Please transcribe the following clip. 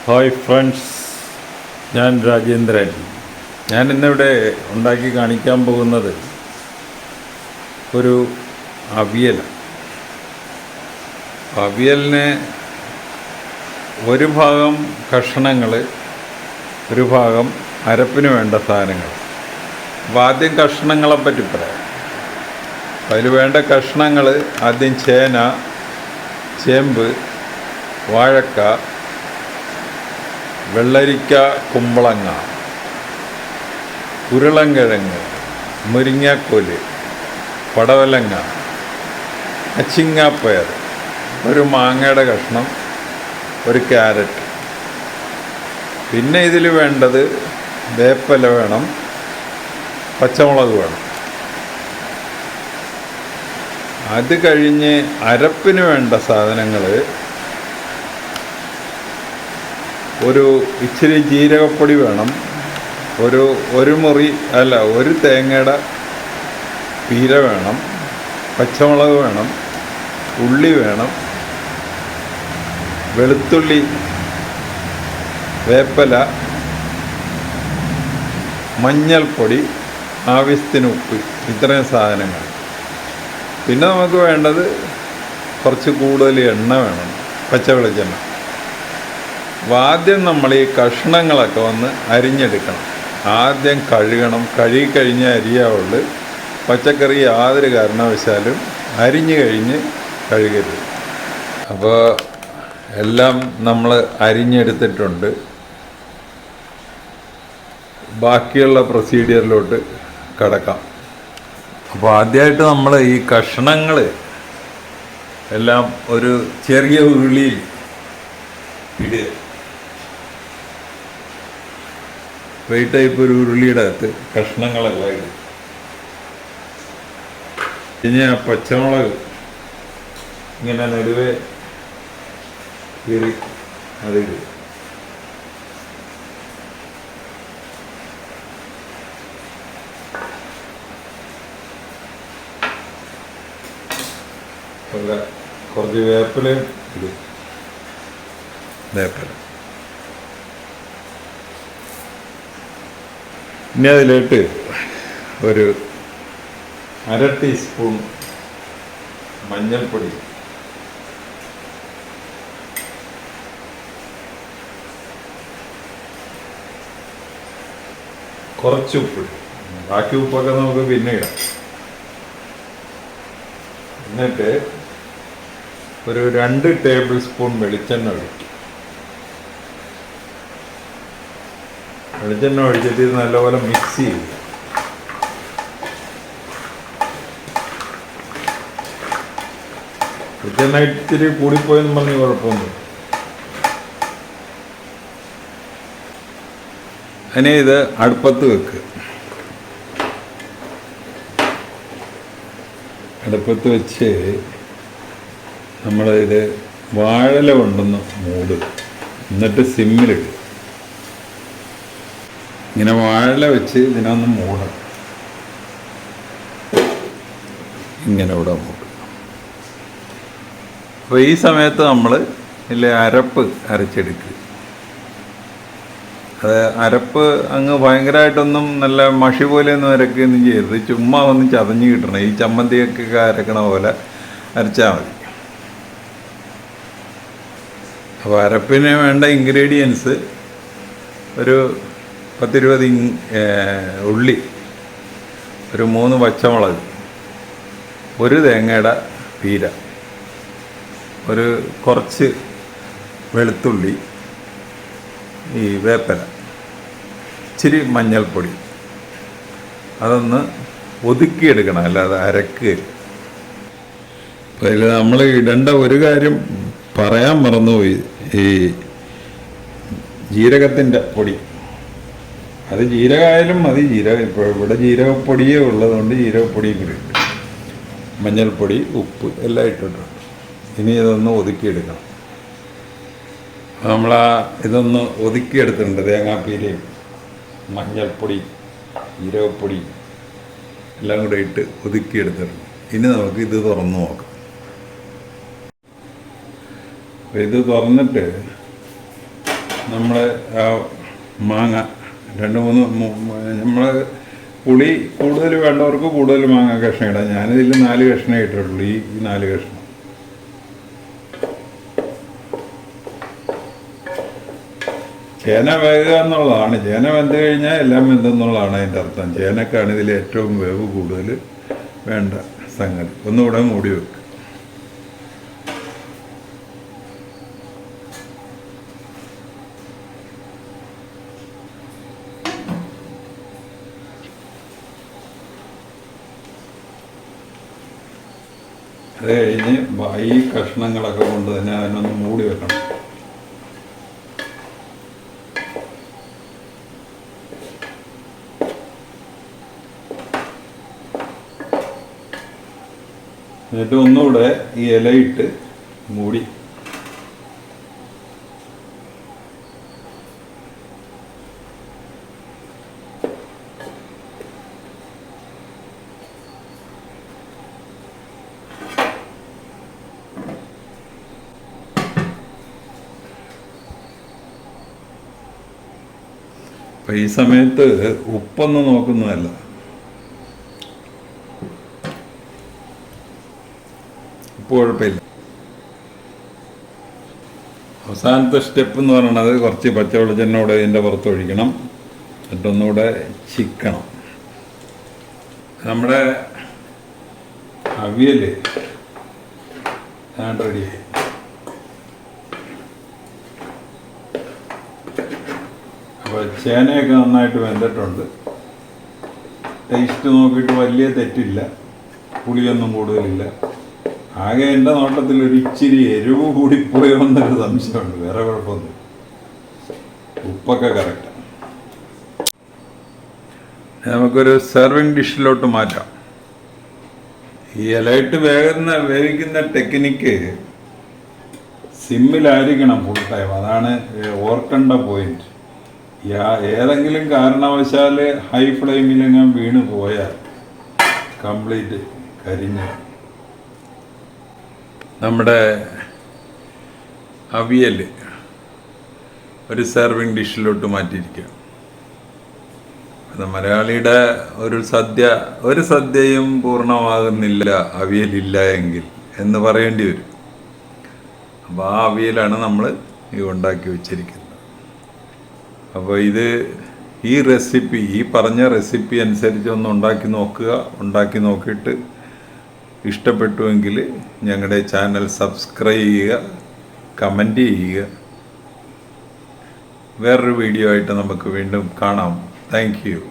Hi friends, ഞാൻ രാജേന്ദ്രൻ. ഞാൻ ഇന്നിവിടെ ഉണ്ടാക്കി കാണിക്കാൻ പോകുന്നത് ഒരു അവിയലാണ്. അവിയലിന് ഒരു ഭാഗം കഷ്ണങ്ങൾ, ഒരു ഭാഗം അരപ്പിന് വേണ്ട സാധനങ്ങൾ. അപ്പോൾ ആദ്യം കഷ്ണങ്ങളെ പറ്റി പറയാം. അതിൽ വേണ്ട കഷ്ണങ്ങൾ ആദ്യം ചേന, ചേമ്പ്, വാഴക്ക, വെള്ളരിക്ക, കുമ്പളങ്ങ, ഉരുളൻകിഴങ്ങ്, മുരിങ്ങാക്കോല്, പടവലങ്ങ, അച്ചിങ്ങാപ്പയർ, ഒരു മാങ്ങയുടെ കഷ്ണം, ഒരു ക്യാരറ്റ്. പിന്നെ ഇതിൽ വേണ്ടത് വേപ്പില വേണം, പച്ചമുളക് വേണം. അത് കഴിഞ്ഞ് അരപ്പിന് വേണ്ട സാധനങ്ങൾ ഒരു ഇച്ചിരി ജീരകപ്പൊടി വേണം, ഒരു തേങ്ങയുടെ പീര വേണം, പച്ചമുളക് വേണം, ഉള്ളി വേണം, വെളുത്തുള്ളി, വേപ്പില, മഞ്ഞൾപ്പൊടി, ആവശ്യത്തിന് ഉപ്പ്. ഇത്രയും സാധനങ്ങൾ. പിന്നെ നമുക്ക് വേണ്ടത് കുറച്ച് കൂടുതൽ എണ്ണ വേണം, പച്ച വെളിച്ചെണ്ണ. അപ്പോൾ ആദ്യം നമ്മൾ ഈ കഷ്ണങ്ങളൊക്കെ ഒന്ന് അരിഞ്ഞെടുക്കണം. ആദ്യം കഴുകണം. കഴുകിക്കഴിഞ്ഞ് അരിയാവുള്ളൂ. പച്ചക്കറി യാതൊരു കാരണവശാലും അരിഞ്ഞു കഴിഞ്ഞ് കഴുകരുത്. അപ്പോൾ എല്ലാം നമ്മൾ അരിഞ്ഞെടുത്തിട്ടുണ്ട്. ബാക്കിയുള്ള പ്രൊസീജിയറിലോട്ട് കടക്കാം. അപ്പോൾ ആദ്യമായിട്ട് നമ്മൾ ഈ കഷ്ണങ്ങൾ എല്ലാം ഒരു ചെറിയ ഉരുളിയിൽ ഇടുക. ഈ ടൈപ്പ് ഒരു ഉരുളിയുടെ അകത്ത് കഷ്ണങ്ങളെല്ലാം ഇടും. ഇനി ആ പച്ചമുളക് ഇങ്ങനെ നടുവേ കീറി അതിടും. കുറച്ച് വേപ്പിലയും ഇടും. വേപ്പില. ഇനി അതിലേക്ക് ഒരു 1/2 ടീസ്പൂൺ മഞ്ഞൾപ്പൊടി, കുറച്ച് ഉപ്പ്. ബാക്കി ഉപ്പൊക്കെ നമുക്ക് പിന്നെ ഇടാം. എന്നിട്ട് ഒരു 2 ടേബിൾ സ്പൂൺ വെളിച്ചെണ്ണ ഒഴിക്കും. വെളിച്ചെണ്ണ ഒഴിച്ചിട്ട് ഇത് നല്ലപോലെ മിക്സ് ചെയ്യും. വെളിച്ചെണ്ണ ഇത്തിരി കൂടിപ്പോയെന്ന് പറഞ്ഞ് കുഴപ്പമൊന്നും. അതിനെ ഇത് അടുപ്പത്ത് വെക്കുക. അടുപ്പത്ത് വെച്ച് നമ്മളിത് വാഴല കൊണ്ടൊന്ന് മൂടുക. എന്നിട്ട് സിമ്മിലിടുക. ഇങ്ങനെ വാഴല വെച്ച് ഇതിനൊന്ന് മൂടണം. ഇങ്ങനെ ഇവിടെ മൂടും. അപ്പോൾ ഈ സമയത്ത് നമ്മൾ ഇതിൽ അരപ്പ് അരച്ചെടുക്കുക. അത് അരപ്പ് അങ്ങ് ഭയങ്കരമായിട്ടൊന്നും നല്ല മഷി പോലെയൊന്നും അരക്കുകയൊന്നും ചെയ്യരുത്. ചുമ്മാ ഒന്ന് ചതഞ്ഞ് കിട്ടണം. ഈ ചമ്മന്തിയൊക്കെ അരക്കണ പോലെ അരച്ചാൽ മതി. അപ്പോൾ അരപ്പിന് വേണ്ട ഇൻഗ്രീഡിയൻസ് ഒരു 10-20 ഉള്ളി, ഒരു 3 പച്ചമുളക്, ഒരു തേങ്ങയുടെ പീര, ഒരു കുറച്ച് വെളുത്തുള്ളി, ഈ വേപ്പില, ഇച്ചിരി മഞ്ഞൾപ്പൊടി. അതൊന്ന് ഒതുക്കിയെടുക്കണം, അല്ലാതെ അരക്കുക. അപ്പോൾ ഇതിൽ നമ്മൾ ഇടേണ്ട ഒരു കാര്യം പറയാൻ മറന്നുപോയി. ഈ ജീരകത്തിൻ്റെ പൊടി, അത് ജീരകമായാലും മതി. ഇപ്പോൾ ഇവിടെ ജീരകപ്പൊടിയേ ഉള്ളതുകൊണ്ട് ജീരകപ്പൊടിയും കൂടി ഇട്ട്, മഞ്ഞൾപ്പൊടി, ഉപ്പ് എല്ലാം ഇട്ടിട്ടുണ്ട്. ഇനി ഇതൊന്ന് ഒതുക്കിയെടുക്കണം. ഇതൊന്ന് ഒതുക്കിയെടുത്തിട്ടുണ്ട്. തേങ്ങാപ്പീരയും മഞ്ഞൾപ്പൊടി, ജീരകപ്പൊടി എല്ലാം കൂടെ ഇട്ട് ഒതുക്കിയെടുത്തിട്ടുണ്ട്. ഇനി നമുക്ക് ഇത് തുറന്ന് നോക്കാം. ഇത് തുറന്നിട്ട് നമ്മൾ മാങ്ങ 2-3 നമ്മൾ പുളി കൂടുതൽ വേണ്ടവർക്ക് കൂടുതൽ മാങ്ങ കഷ്ണം ഇടാം. ഞാനിതിൽ 4 കഷ്ണം ഇട്ടിട്ടുള്ളൂ. ഈ 4 കഷ്ണം. ചേന വേകുക എന്നുള്ളതാണ്. ചേന വെന്ത് കഴിഞ്ഞാൽ എല്ലാം വെന്തെന്നുള്ളതാണ് അതിൻ്റെ അർത്ഥം. ചേനക്കാണ് ഇതിൽ ഏറ്റവും വേവ് കൂടുതൽ വേണ്ട സംഗതി. ഒന്നുകൂടെ മൂടി വെക്കുക. അത് കഴിഞ്ഞ് ഈ കഷ്ണങ്ങളൊക്കെ കൊണ്ട് തന്നെ അതിനൊന്ന് മൂടി വെക്കണം. എന്നിട്ട് ഒന്നുകൂടെ ഈ ഇലയിട്ട് മൂടി അപ്പം ഈ സമയത്ത് ഉപ്പൊന്നും നോക്കുന്നതല്ല. ഉപ്പ് കുഴപ്പമില്ല. അവസാനത്തെ സ്റ്റെപ്പ് എന്ന് പറയുന്നത് കുറച്ച് പച്ചവെളിച്ചെണ്ണയോടെ ഇതിൻ്റെ പുറത്ത് ഒഴിക്കണം. എന്നിട്ടൊന്നുകൂടെ ചിക്കണം. നമ്മുടെ അവിയൽ ഞാൻ റെഡിയായി. അപ്പോൾ ചേനയൊക്കെ നന്നായിട്ട് വെന്തിട്ടുണ്ട്. ടേസ്റ്റ് നോക്കിയിട്ട് വലിയ തെറ്റില്ല. പുളിയൊന്നും കൂടുതലില്ല. ആകെ എൻ്റെ നോട്ടത്തിൽ ഒരു ഇച്ചിരി എരിവ് കൂടിപ്പോയോ എന്നൊരു സംശയമുണ്ട്. വേറെ കുഴപ്പമൊന്നും. ഉപ്പൊക്കെ കറക്റ്റാണ്. നമുക്കൊരു സെർവിങ് ഡിഷിലോട്ട് മാറ്റാം. ഈ ഇലയിട്ട് വേവിക്കുന്ന ടെക്നിക്ക് സിമ്മിലായിരിക്കണം ഫുൾ ടൈം. അതാണ് ഓർക്കേണ്ട പോയിന്റ്. ഏതെങ്കിലും കാരണവശാൽ ഹൈ ഫ്ലെയിമിലെങ്ങാൻ വീണ് പോയാൽ കംപ്ലീറ്റ് കരിഞ്ഞ്. നമ്മുടെ അവിയൽ ഒരു സെർവിങ് ഡിഷിലോട്ട് മാറ്റിയിരിക്കുക. മലയാളിയുടെ ഒരു സദ്യയും പൂർണ്ണമാകുന്നില്ല അവിയലില്ല എങ്കിൽ എന്ന് പറയേണ്ടി വരും. അപ്പോൾ ആ അവിയലാണ് നമ്മൾ ഈ ഉണ്ടാക്കി വച്ചിരിക്കുന്നത്. അപ്പോൾ ഈ റെസിപ്പി, ഈ പറഞ്ഞ റെസിപ്പി അനുസരിച്ച് ഒന്ന് ഉണ്ടാക്കി നോക്കുക. ഉണ്ടാക്കി നോക്കിയിട്ട് ഇഷ്ടപ്പെട്ടുവെങ്കിൽ ഞങ്ങളുടെ ചാനൽ സബ്സ്ക്രൈബ് ചെയ്യുക, കമൻറ്റ് ചെയ്യുക. വേറൊരു വീഡിയോ ആയിട്ട് നമുക്ക് വീണ്ടും കാണാം. Thank you.